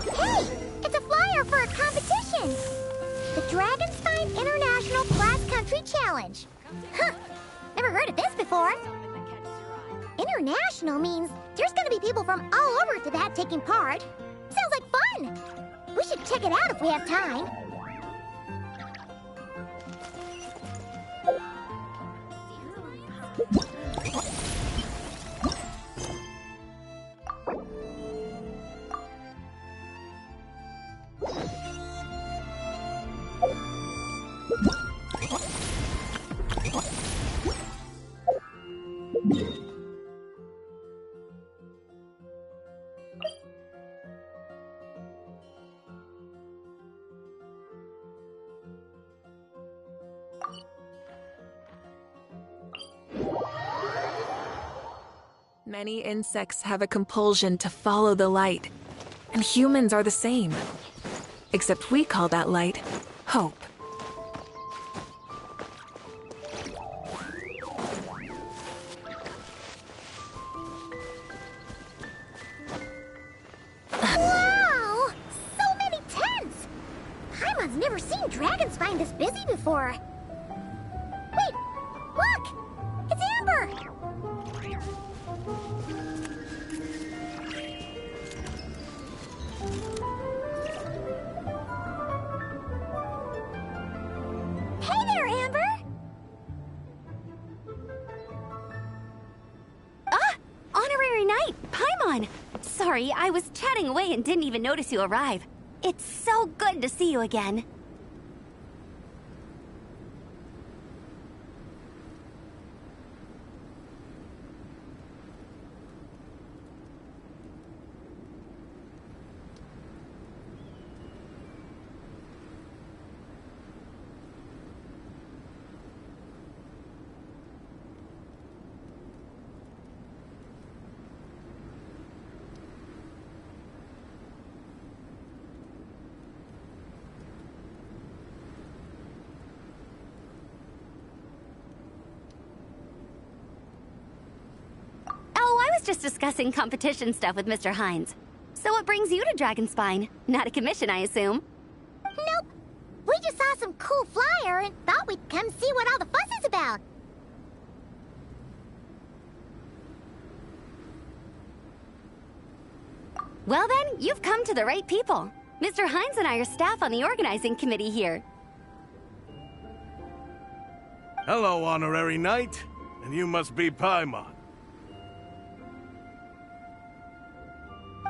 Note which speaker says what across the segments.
Speaker 1: Hey! It's a flyer for a competition! The Dragonspine International Cross Country Challenge. Huh! Never heard of this before. International means there's gonna be people from all over Tibet taking part. Sounds like fun! We should check it out if we have time.
Speaker 2: Many insects have a compulsion to follow the light, and humans are the same. Except we call that light hope.
Speaker 1: Wow! So many tents! Paimon's never seen Dragonspine this busy before. Wait! Look! It's Amber! Hey there, Amber!
Speaker 3: Ah! Honorary Knight, Paimon! Sorry, I was chatting away and didn't even notice you arrive. It's so good to see you again. Just discussing competition stuff with Mr. Hines. So what brings you to Dragonspine? Not a commission, I assume?
Speaker 1: Nope. We just saw some cool flyer and thought we'd come see what all the fuss is about.
Speaker 3: Well then, you've come to the right people. Mr. Hines and I are staff on the organizing committee here.
Speaker 4: Hello, Honorary Knight. And you must be Paimon.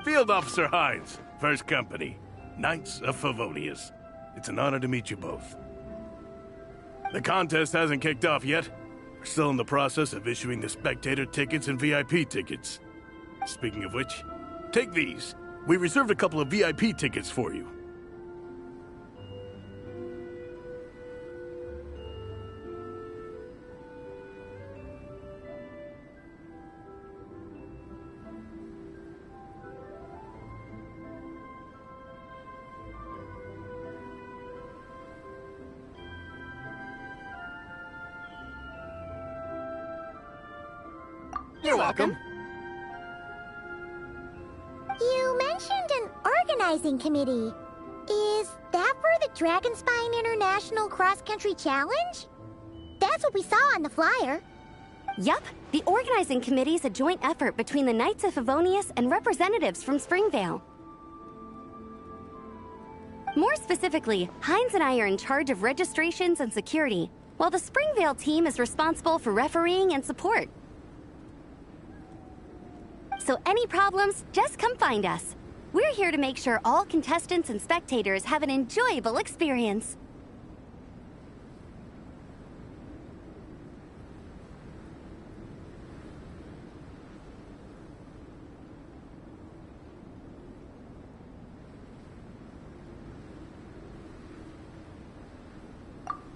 Speaker 4: Field Officer Hines, First Company, Knights of Favonius. It's an honor to meet you both. The contest hasn't kicked off yet. We're still in the process of issuing the spectator tickets and VIP tickets. Speaking of which, take these. We reserved a couple of VIP tickets for you. You're welcome.
Speaker 1: You mentioned an organizing committee. Is that for the Dragonspine International Cross Country Challenge? That's what we saw on the flyer.
Speaker 3: Yup, the organizing committee is a joint effort between the Knights of Favonius and representatives from Springvale. More specifically, Hines and I are in charge of registrations and security, while the Springvale team is responsible for refereeing and support. So any problems, just come find us. We're here to make sure all contestants and spectators have an enjoyable experience.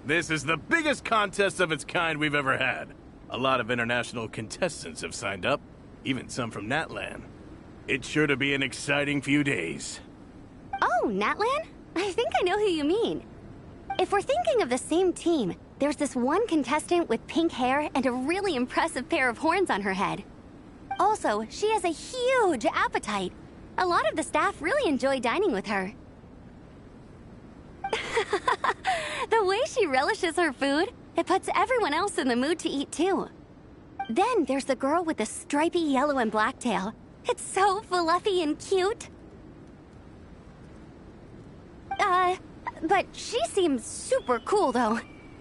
Speaker 4: This is the biggest contest of its kind we've ever had. A lot of international contestants have signed up, even some from Natlan. It's sure to be an exciting few days.
Speaker 3: Oh, Natlan? I think I know who you mean. If we're thinking of the same team, there's this one contestant with pink hair and a really impressive pair of horns on her head. Also, she has a huge appetite. A lot of the staff really enjoy dining with her. The way she relishes her food, it puts everyone else in the mood to eat too. Then there's the girl with the stripy yellow and black tail. It's so fluffy and cute. But she seems super cool though.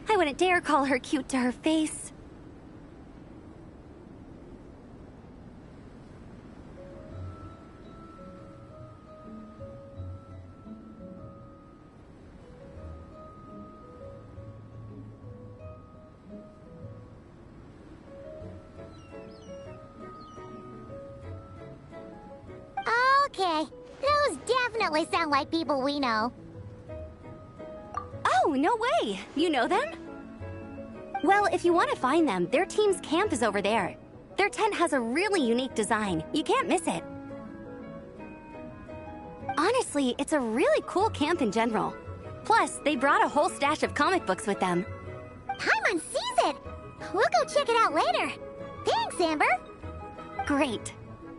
Speaker 3: I wouldn't dare call her cute to her face.
Speaker 1: Okay, those definitely sound like people we know.
Speaker 3: Oh, no way! You know them? Well, if you want to find them, their team's camp is over there. Their tent has a really unique design. You can't miss it. Honestly, it's a really cool camp in general. Plus, they brought a whole stash of comic books with them.
Speaker 1: Paimon sees it! We'll go check it out later. Thanks, Amber.
Speaker 3: Great.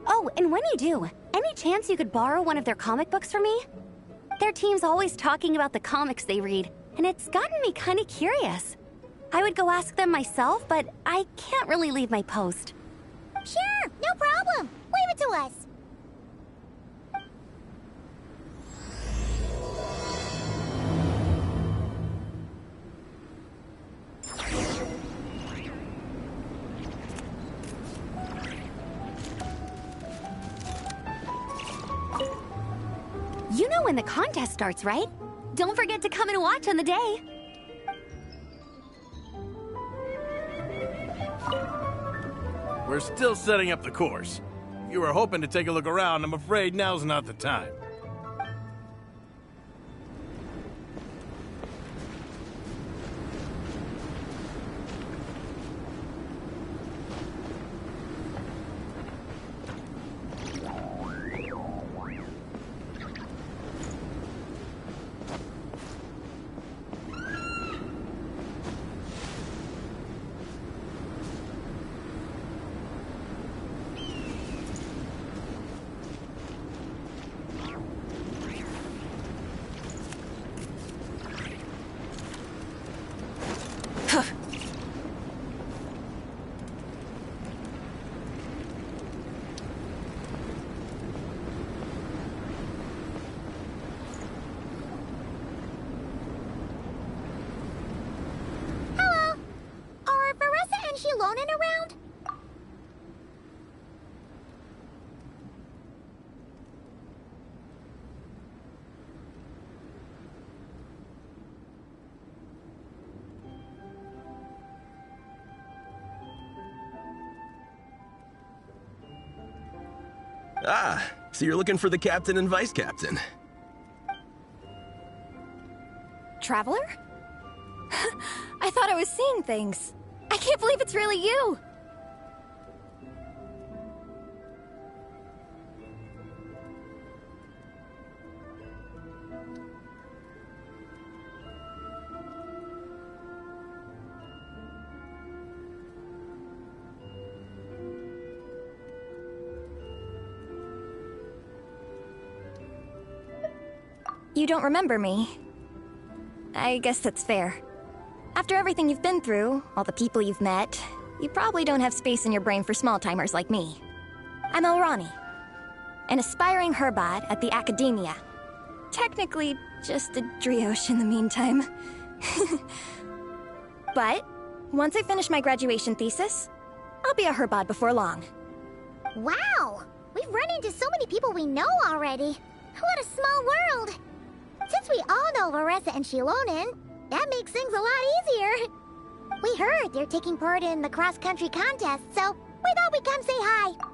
Speaker 3: Oh, and when you do, any chance you could borrow one of their comic books for me? Their team's always talking about the comics they read, and it's gotten me kind of curious. I would go ask them myself, but I can't really leave my post.
Speaker 1: Sure, no problem. Leave it to us.
Speaker 3: You know when the contest starts, right? Don't forget to come and watch on the day.
Speaker 4: We're still setting up the course. If you were hoping to take a look around, I'm afraid now's not the time.
Speaker 5: Ah, so you're looking for the captain and vice captain.
Speaker 3: Traveler? I thought I was seeing things. I can't believe it's really you! You don't remember me. I guess that's fair. After everything you've been through, all the people you've met, you probably don't have space in your brain for small-timers like me. I'm Elrani, an aspiring herbot at the Academia. Technically, just a drioche in the meantime. But, once I finish my graduation thesis, I'll be a herbot before long.
Speaker 1: Wow! We've run into so many people we know already. What a small world! Since we all know Varessa and Shilonen, that makes things a lot easier. We heard they're taking part in the cross-country contest, so we thought we'd come say hi.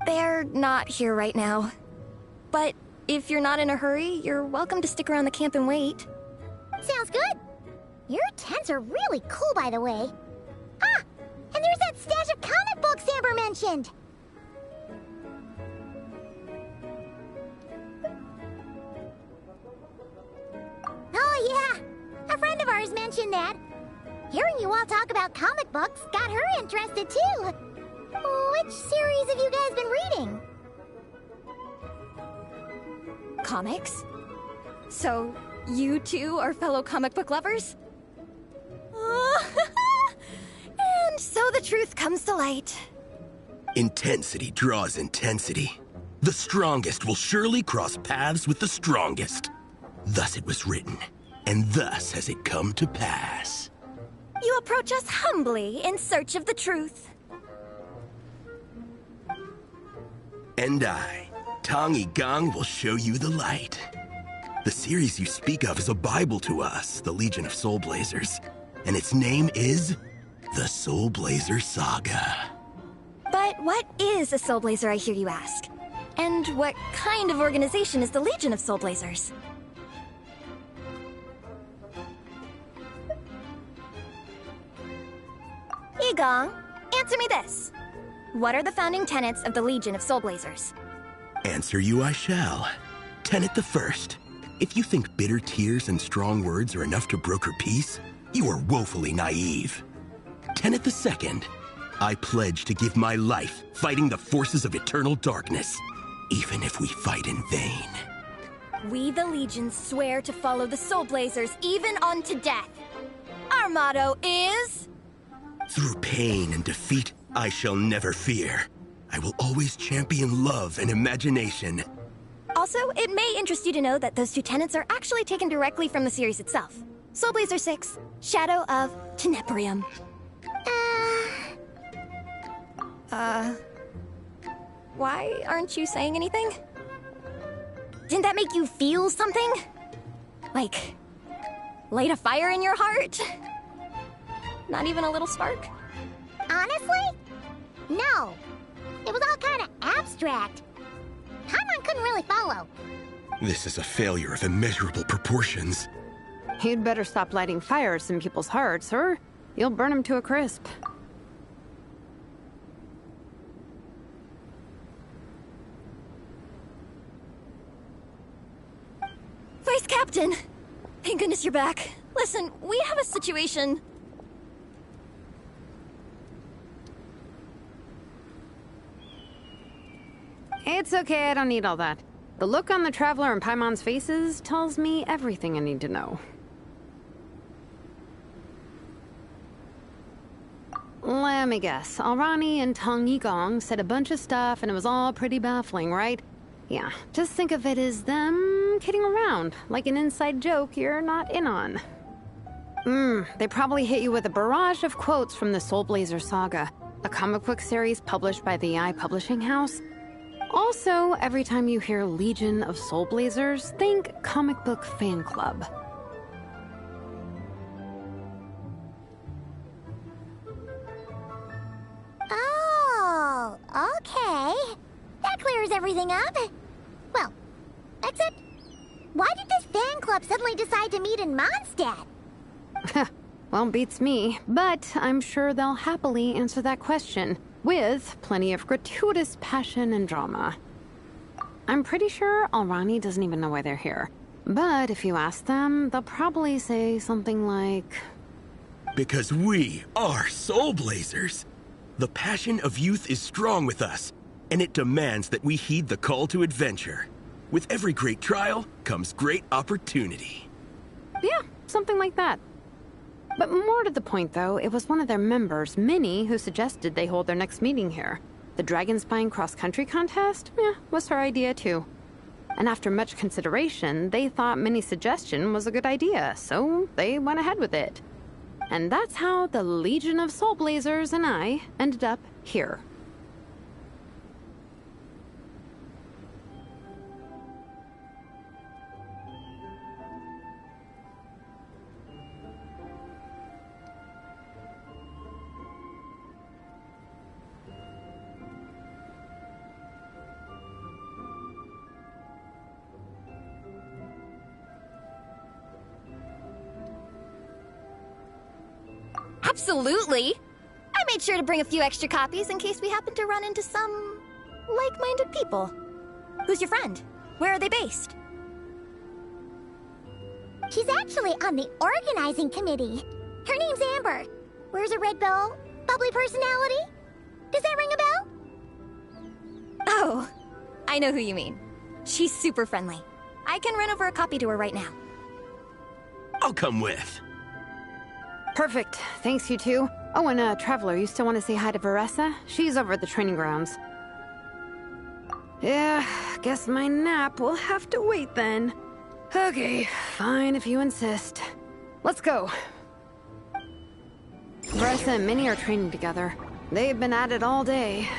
Speaker 3: They're not here right now. But if you're not in a hurry, you're welcome to stick around the camp and wait.
Speaker 1: Sounds good. Your tents are really cool, by the way. Ah! And there's that stash of comic books Amber mentioned! Oh yeah! A friend of ours mentioned that. Hearing you all talk about comic books got her interested too. Which series have you guys been reading?
Speaker 3: Comics? So, you two are fellow comic book lovers? And so the truth comes to light.
Speaker 5: Intensity draws intensity. The strongest will surely cross paths with the strongest. Thus it was written, and thus has it come to pass.
Speaker 3: You approach us humbly in search of the truth.
Speaker 5: And I, Tong Gang, will show you the light. The series you speak of is a Bible to us, the Legion of Soulblazers, and its name is the Soulblazer Saga.
Speaker 3: But what is a Soulblazer, I hear you ask? And what kind of organization is the Legion of Soulblazers? Igong, answer me this. What are the founding tenets of the Legion of Soulblazers?
Speaker 5: Answer you I shall. Tenet the first. If you think bitter tears and strong words are enough to broker peace, you are woefully naive. Tenet the second. I pledge to give my life fighting the forces of eternal darkness, even if we fight in vain.
Speaker 3: We, the Legion, swear to follow the Soulblazers even unto death. Our motto is...
Speaker 5: Through pain and defeat, I shall never fear. I will always champion love and imagination.
Speaker 3: Also, it may interest you to know that those two tenets are actually taken directly from the series itself. Soulblazer 6, Shadow of
Speaker 6: Why aren't you saying anything? Didn't that make you feel something? Like, light a fire in your heart? Not even a little spark?
Speaker 1: Honestly? No. It was all kind of abstract. Paimon couldn't really follow.
Speaker 5: This is a failure of immeasurable proportions.
Speaker 7: You'd better stop lighting fires in people's hearts, or you'll burn them to a crisp.
Speaker 6: Vice Captain! Thank goodness you're back. Listen, we have a situation.
Speaker 7: It's okay, I don't need all that. The look on the Traveler and Paimon's faces tells me everything I need to know. Let me guess. Alrani and Tong Yigong said a bunch of stuff and it was all pretty baffling, right? Yeah, just think of it as them kidding around, like an inside joke you're not in on. They probably hit you with a barrage of quotes from the Soulblazers saga, a comic book series published by the AI publishing house. Also, every time you hear Legion of Soulblazers, think comic book fan club.
Speaker 1: Oh, okay. That clears everything up. Well, except, why did this fan club suddenly decide to meet in Mondstadt?
Speaker 7: Well, beats me, but I'm sure they'll happily answer that question, with plenty of gratuitous passion and drama. I'm pretty sure Alrani doesn't even know why they're here. But if you ask them, they'll probably say something like...
Speaker 5: Because we are Soulblazers. The passion of youth is strong with us, and it demands that we heed the call to adventure. With every great trial comes great opportunity.
Speaker 7: Yeah, something like that. But more to the point, though, it was one of their members, Minnie, who suggested they hold their next meeting here. The Dragon Spine cross-country contest? Yeah, was her idea, too. And after much consideration, they thought Minnie's suggestion was a good idea, so they went ahead with it. And that's how the Legion of Soulblazers and I ended up here.
Speaker 6: Absolutely! I made sure to bring a few extra copies in case we happen to run into some... like-minded people. Who's your friend? Where are they based?
Speaker 1: She's actually on the organizing committee. Her name's Amber. Wears a red bow, bubbly personality. Does that ring a bell?
Speaker 6: Oh, I know who you mean. She's super friendly. I can run over a copy to her right now.
Speaker 5: I'll come with.
Speaker 7: Perfect. Thanks, you two. Oh, and Traveler, you still want to say hi to Veressa? She's over at the training grounds. Yeah, guess my nap will have to wait then. Okay, fine if you insist. Let's go. Veressa and Minnie are training together. They've been at it all day.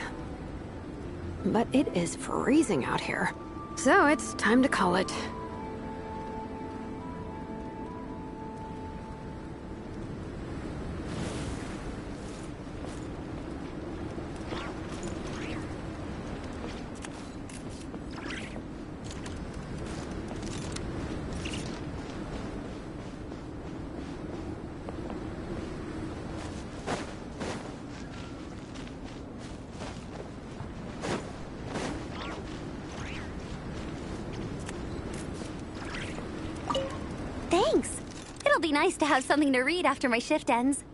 Speaker 7: But it is freezing out here. So it's time to call it.
Speaker 3: Thanks. It'll be nice to have something to read after my shift ends.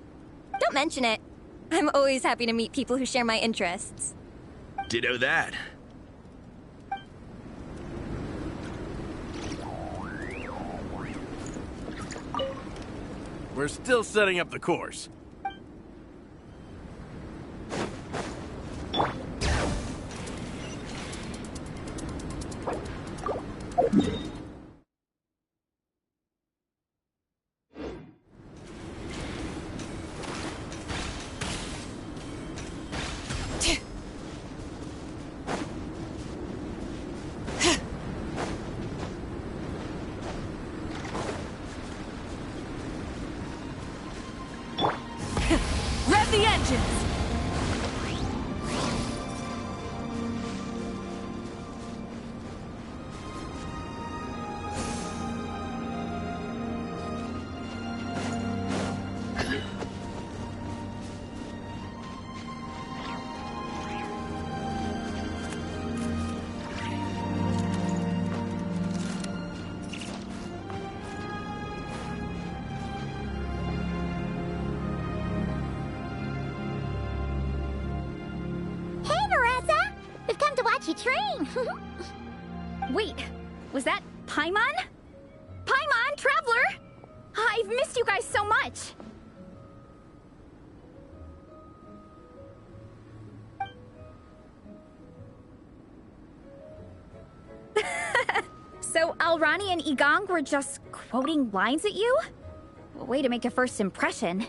Speaker 6: Don't mention it. I'm always happy to meet people who share my interests.
Speaker 5: Ditto that.
Speaker 4: We're still setting up the course.
Speaker 6: vengeance!
Speaker 1: You train.
Speaker 6: Wait, was that Paimon? Paimon, Traveler! I've missed you guys so much! So Alrani and Igong were just quoting lines at you? Way to make a first impression.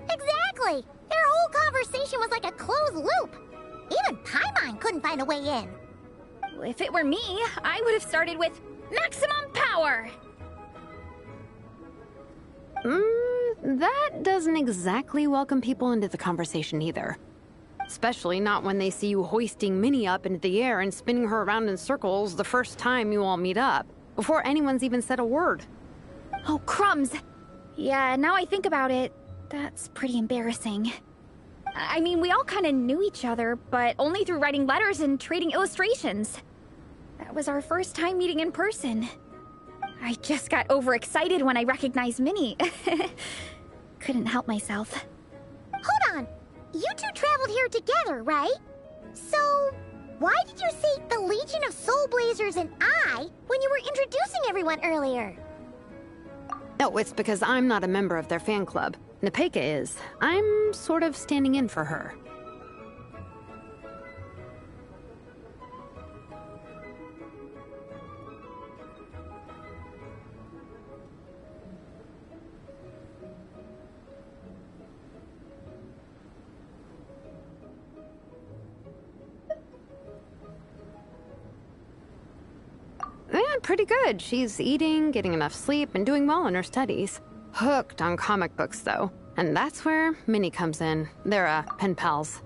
Speaker 1: Exactly! Their whole conversation was like a closed loop. Even Paimon couldn't find a way in.
Speaker 6: If it were me, I would have started with maximum power!
Speaker 7: That doesn't exactly welcome people into the conversation either. Especially not when they see you hoisting Minnie up into the air and spinning her around in circles the first time you all meet up, before anyone's even said a word.
Speaker 6: Oh, crumbs! Yeah, now I think about it, that's pretty embarrassing. I mean, we all kind of knew each other, but only through writing letters and trading illustrations. That was our first time meeting in person. I just got overexcited when I recognized Minnie. Couldn't help myself.
Speaker 1: Hold on. You two traveled here together, right? So, why did you say the Legion of Soulblazers and I when you were introducing everyone earlier?
Speaker 7: No, it's because I'm not a member of their fan club. Nepeka is. I'm sort of standing in for her. Yeah, pretty good. She's eating, getting enough sleep, and doing well in her studies. Hooked on comic books, though. And that's where Minnie comes in. They're, pen pals.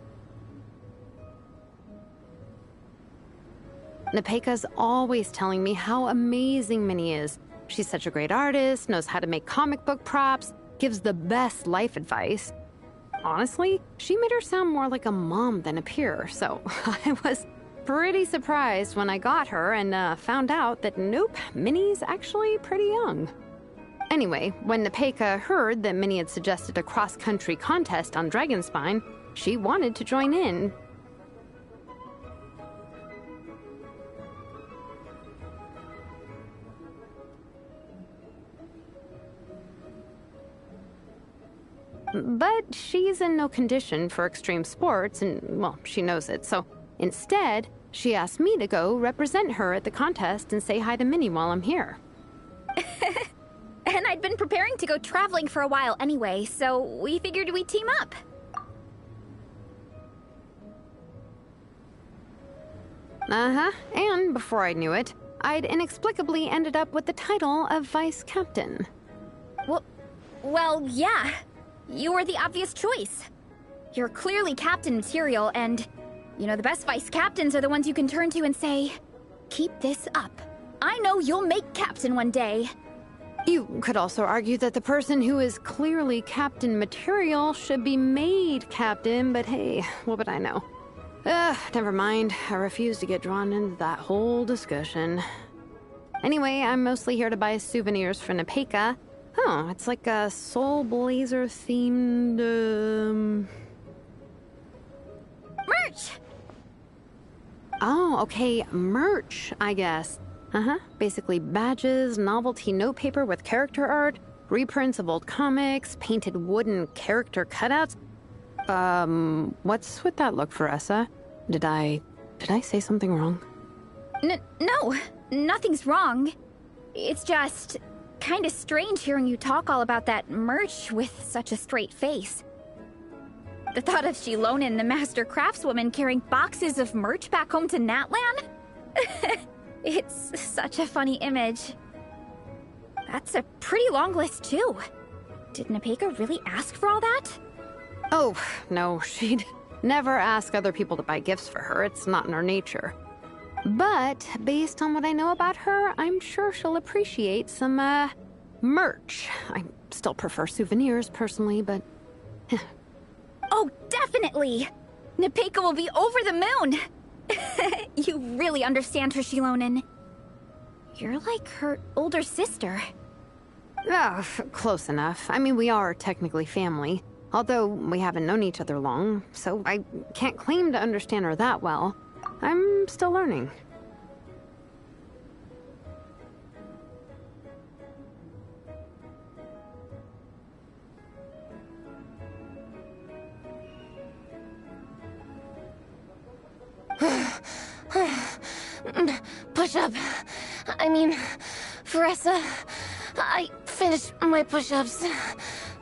Speaker 7: Nepeka's always telling me how amazing Minnie is. She's such a great artist, knows how to make comic book props, gives the best life advice. Honestly, she made her sound more like a mom than a peer, so I was pretty surprised when I got her and found out that nope, Minnie's actually pretty young. Anyway, when Nepeka heard that Minnie had suggested a cross-country contest on Dragonspine, she wanted to join in. But she's in no condition for extreme sports, and, well, she knows it, so instead, she asked me to go represent her at the contest and say hi to Minnie while I'm here.
Speaker 6: And I'd been preparing to go traveling for a while anyway, so we figured we'd team up.
Speaker 7: Uh-huh, and before I knew it, I'd inexplicably ended up with the title of Vice Captain.
Speaker 6: Well, yeah. You were the obvious choice. You're clearly captain material, and, you know, the best vice captains are the ones you can turn to and say, keep this up. I know you'll make captain one day.
Speaker 7: You could also argue that the person who is clearly captain material should be made captain, but hey, what would I know? Never mind. I refuse to get drawn into that whole discussion. Anyway, I'm mostly here to buy souvenirs for Nepeka. Oh, it's like a Soulblazer themed,
Speaker 6: Merch!
Speaker 7: Oh, okay, merch, I guess. Basically badges, novelty notepaper with character art, reprints of old comics, painted wooden character cutouts. What's with that look, Faressa? Did I say something wrong?
Speaker 6: No, nothing's wrong. It's just kind of strange hearing you talk all about that merch with such a straight face. The thought of Shilonen, the master craftswoman, carrying boxes of merch back home to Natlan? It's such a funny image. That's a pretty long list, too. Did Nepeka really ask for all that?
Speaker 7: Oh, no, she'd never ask other people to buy gifts for her. It's not in her nature. But based on what I know about her, I'm sure she'll appreciate some, merch. I still prefer souvenirs, personally, but...
Speaker 6: Oh, definitely! Nepeka will be over the moon! You really understand her, Shilonen. You're like her older sister.
Speaker 7: Oh, close enough. I mean, we are technically family. Although we haven't known each other long, so I can't claim to understand her that well. I'm still learning.
Speaker 8: Push-up. I mean, Faressa, I finished my push-ups.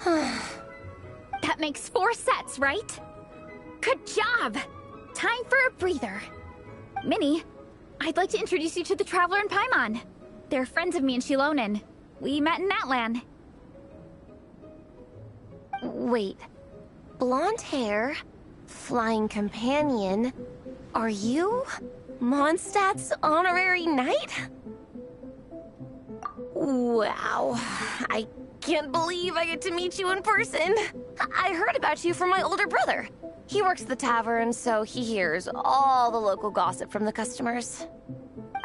Speaker 6: That makes 4 sets, right? Good job! Time for a breather. Minnie, I'd like to introduce you to the Traveler and Paimon. They're friends of me and Shilonen. We met in Natlan.
Speaker 8: Wait. Blonde hair, flying companion. Are you Mondstadt's honorary knight? Wow. I can't believe I get to meet you in person. I heard about you from my older brother. He works at the tavern, so he hears all the local gossip from the customers.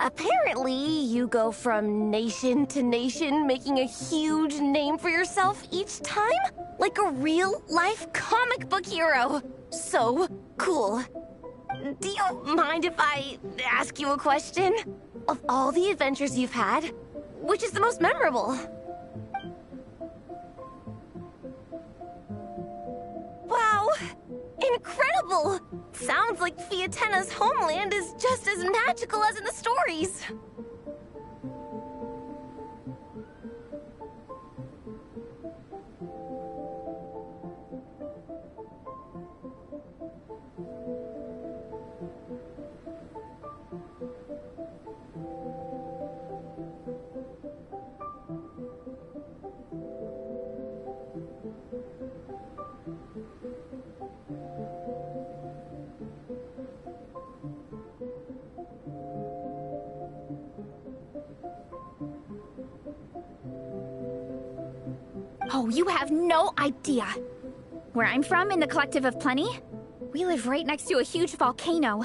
Speaker 8: Apparently, you go from nation to nation, making a huge name for yourself each time? Like a real-life comic book hero. So cool. Do you mind if I ask you a question? Of all the adventures you've had, which is the most memorable? Wow! Incredible! Sounds like Fiatenna's homeland is just as magical as in the stories.
Speaker 6: Oh, you have no idea. Where I'm from, in the Collective of Plenty, we live right next to a huge volcano.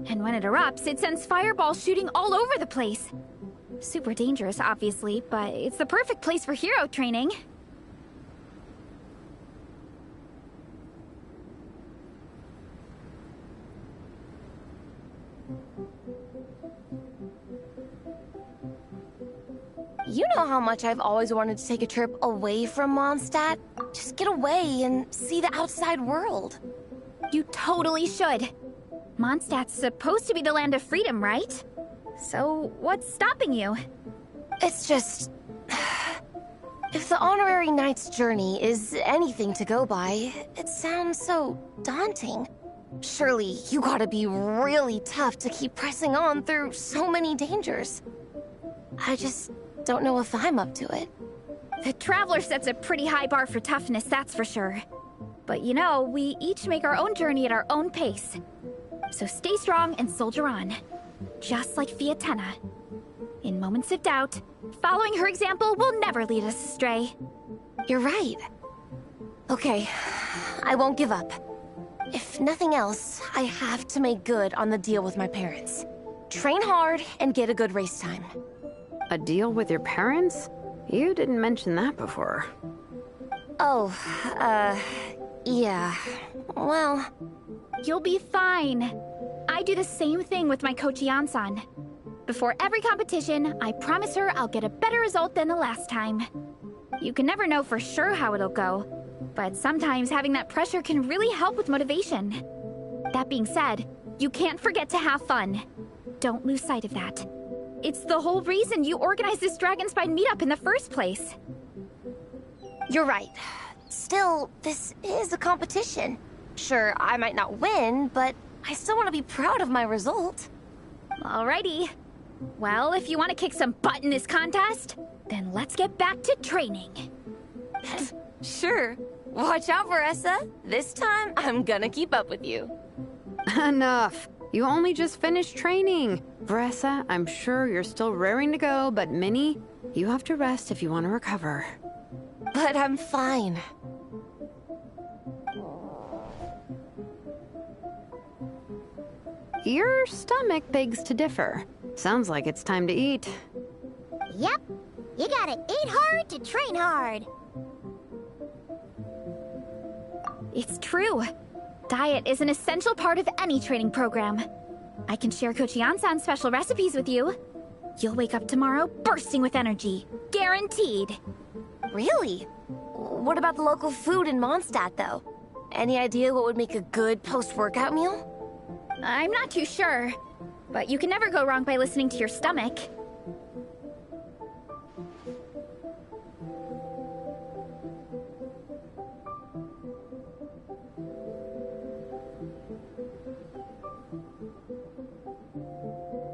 Speaker 6: And when it erupts, it sends fireballs shooting all over the place. Super dangerous, obviously, but it's the perfect place for hero training.
Speaker 8: You know how much I've always wanted to take a trip away from Mondstadt? Just get away and see the outside world.
Speaker 6: You totally should. Mondstadt's supposed to be the land of freedom, right? So, what's stopping you?
Speaker 8: It's just... If the honorary knight's journey is anything to go by, it sounds so daunting. Surely you gotta be really tough to keep pressing on through so many dangers. I just don't know if I'm up to it.
Speaker 6: The Traveler sets a pretty high bar for toughness, that's for sure. But you know, we each make our own journey at our own pace. So stay strong and soldier on. Just like Fiatenna. In moments of doubt, following her example will never lead us astray.
Speaker 8: You're right. Okay, I won't give up. If nothing else, I have to make good on the deal with my parents. Train hard and get a good race time.
Speaker 7: A deal with your parents? You didn't mention that before.
Speaker 8: Oh, yeah. Well...
Speaker 6: You'll be fine. I do the same thing with my coach Yan-san. Before every competition, I promise her I'll get a better result than the last time. You can never know for sure how it'll go, but sometimes having that pressure can really help with motivation. That being said, you can't forget to have fun. Don't lose sight of that. It's the whole reason you organized this Dragonspine meetup in the first place.
Speaker 8: You're right. Still, this is a competition. Sure, I might not win, but I still want to be proud of my result.
Speaker 6: Alrighty. Well, if you want to kick some butt in this contest, then let's get back to training.
Speaker 8: Sure. Watch out, Veressa. This time, I'm gonna keep up with you.
Speaker 7: Enough. You only just finished training. Veressa, I'm sure you're still raring to go, but Minnie, you have to rest if you want to recover.
Speaker 8: But I'm fine.
Speaker 7: Your stomach begs to differ. Sounds like it's time to eat.
Speaker 1: Yep. You gotta eat hard to train hard.
Speaker 6: It's true. Diet is an essential part of any training program. I can share Coach Yansan's special recipes with you. You'll wake up tomorrow bursting with energy. Guaranteed.
Speaker 8: Really? What about the local food in Mondstadt, though? Any idea what would make a good post-workout meal?
Speaker 6: I'm not too sure, but you can never go wrong by listening to your stomach.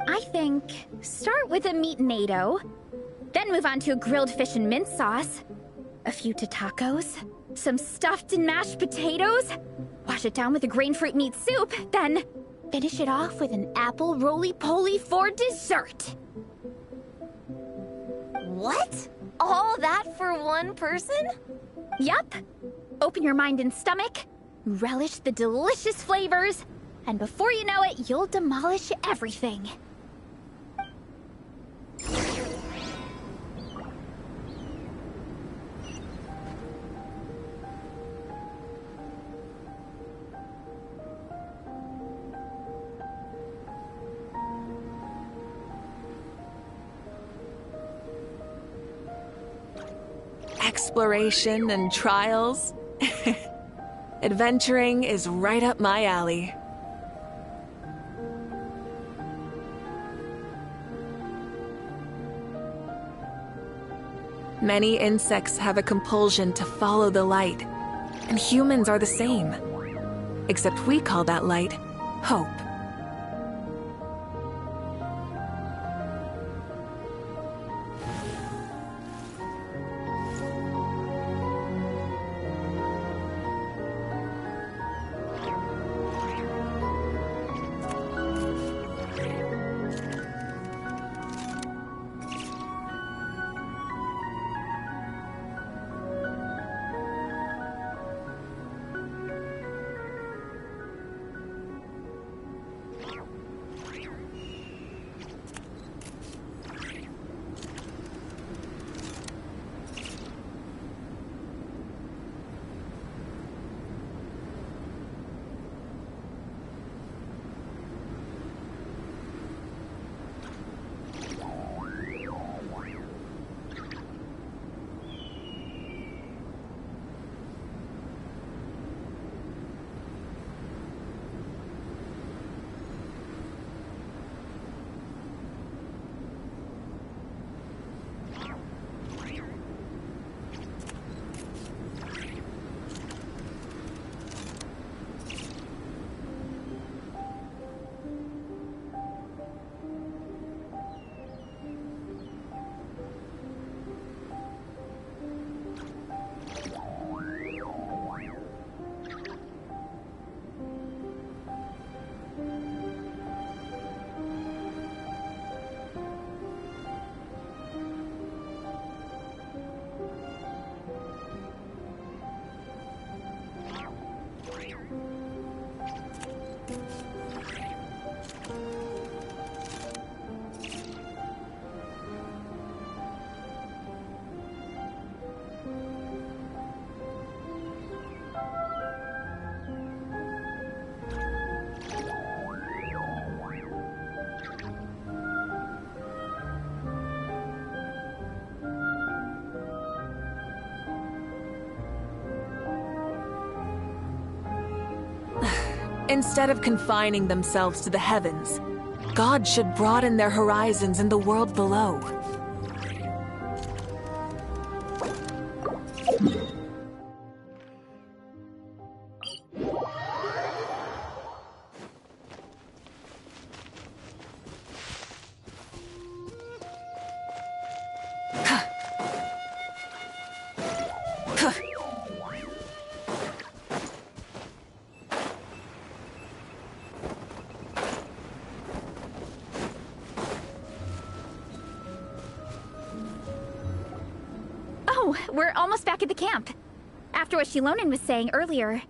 Speaker 6: I think start with a meat-nado, then move on to a grilled fish and mint sauce, a few tacos, some stuffed and mashed potatoes, wash it down with a grain fruit meat soup, then finish it off with an apple roly-poly for dessert.
Speaker 8: What? All that for one person?
Speaker 6: Yup. Open your mind and stomach, relish the delicious flavors, and before you know it, you'll demolish everything.
Speaker 2: Exploration and trials. Adventuring is right up my alley. Many insects have a compulsion to follow the light, and humans are the same. Except we call that light hope. Instead of confining themselves to the heavens, God should broaden their horizons in the world below.
Speaker 6: Oh, we're almost back at the camp. After what Shilonen was saying earlier,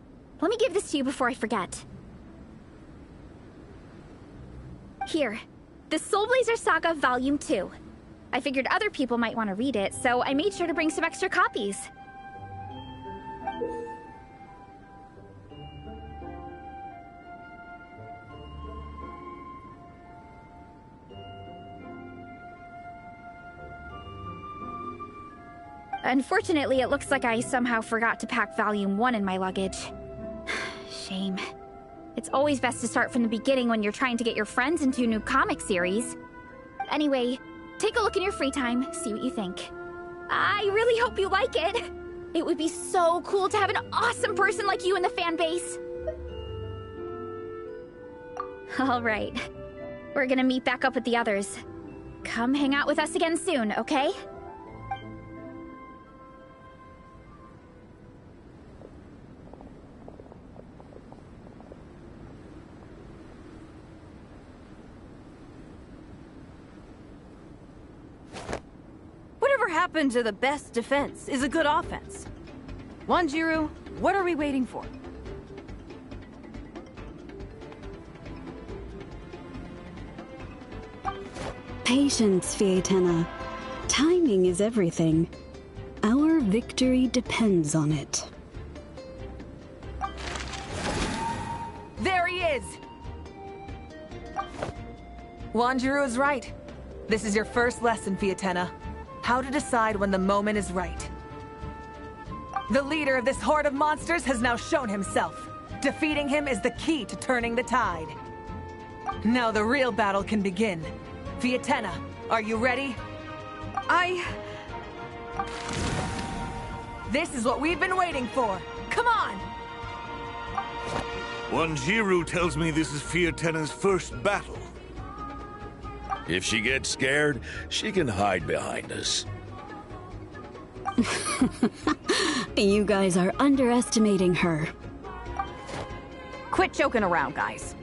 Speaker 6: let me give this to you before I forget. Here, the Soulblazers Saga Volume 2. I figured other people might want to read it, so I made sure to bring some extra copies. Unfortunately, it looks like I somehow forgot to pack Volume 1 in my luggage. Shame. It's always best to start from the beginning when you're trying to get your friends into a new comic series. Anyway, take a look in your free time, see what you think. I really hope you like it. It would be so cool to have an awesome person like you in the fan base. All right. We're gonna meet back up with the others. Come hang out with us again soon, okay?
Speaker 9: Whatever happened to the best defense is a good offense? Wanjiru, what are we waiting for?
Speaker 10: Patience, Fietena. Timing is everything. Our victory depends on it.
Speaker 9: There he is!
Speaker 2: Wanjiru is right. This is your first lesson, Fietena. How to decide when the moment is right. The leader of this horde of monsters has now shown himself. Defeating him is the key to turning the tide. Now the real battle can begin. Fietena, are you ready? This is what we've been waiting for. Come on!
Speaker 11: Wanjiru tells me this is Fietena's first battle.
Speaker 12: If she gets scared, she can hide behind us.
Speaker 10: You guys are underestimating her.
Speaker 9: Quit joking around, guys.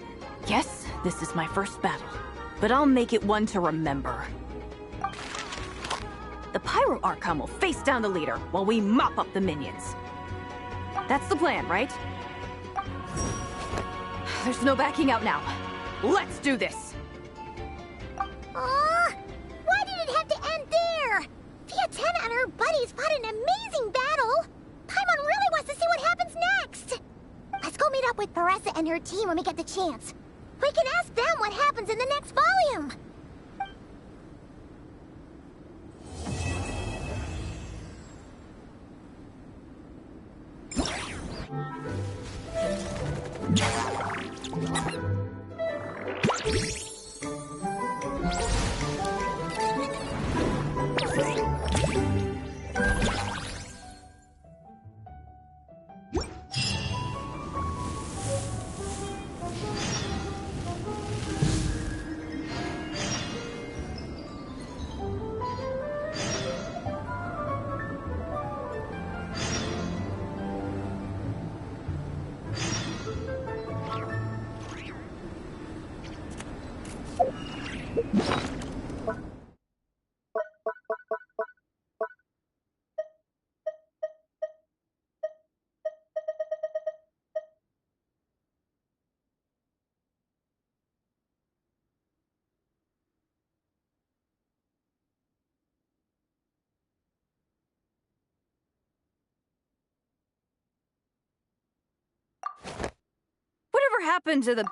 Speaker 9: Yes, this is my first battle, but I'll make it one to remember. The Pyro Archon will face down the leader while we mop up the minions. That's the plan, right? There's no backing out now. Let's do this!
Speaker 1: Aw, why did it have to end there? Fietena and her buddies fought an amazing battle. Paimon really wants to see what happens next. Let's go meet up with Paressa and her team when we get the chance. We can ask them what happens in the next volume.
Speaker 9: Whatever happened to the